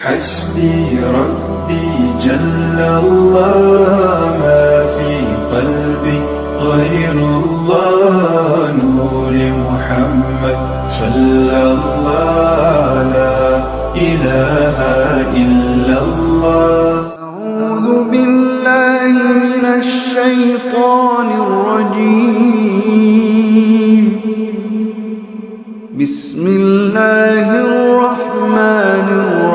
حسبي ربي جل الله ما في قلبي غير الله نور محمد صلى الله لا إله إلا الله. أعوذ بالله من الشيطان الرجيم. بسم الله الرحمن الرحيم.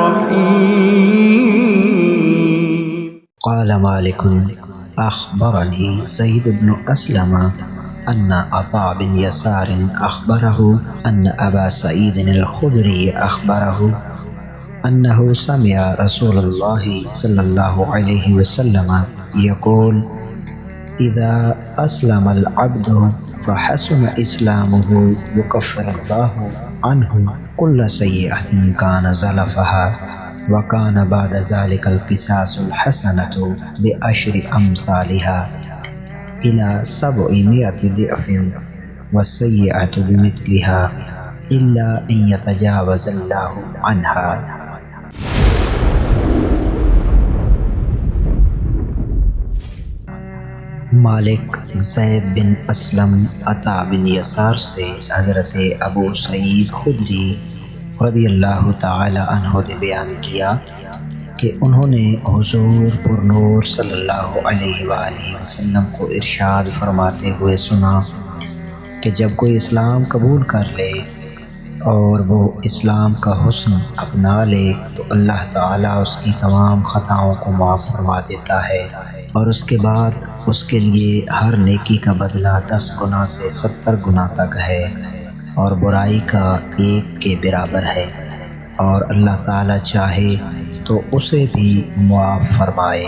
قال مالك أخبرني زيد بن أسلم أن عطاء بن يسار أخبره أن أبا سعيد الخدري أخبره أنه سمع رسول الله صلى الله عليه وسلم يقول إذا أسلم العبد فحسن إسلامه يكفر الله عنه كل سيئة كان زلفها وكان بعد ذلك القصاص الحسنة بعشر أمثالها إلى 700 ضعف والسيئة بمثلها إلا أن يتجاوز الله عنها. مالک زید بن اسلم عطا بن یسار سے حضرت ابو سعید خدری رضی اللہ تعالی عنہ نے بیان کیا کہ انہوں نے حضور پر نور صلی اللہ علیہ وآلہ وسلم کو ارشاد فرماتے ہوئے سنا کہ جب کوئی اسلام قبول کر لے اور وہ اسلام کا حسن اپنا لے تو اللہ تعالیٰ اس کی تمام خطاؤں کو معاف فرما دیتا ہے اور اس کے بعد اس کے لیے ہر نیکی کا بدلہ 10 گنا سے 70 گنا تک ہے اور برائی کا 1 کے برابر ہے، اور اللہ تعالیٰ چاہے تو اسے بھی معاف فرمائے۔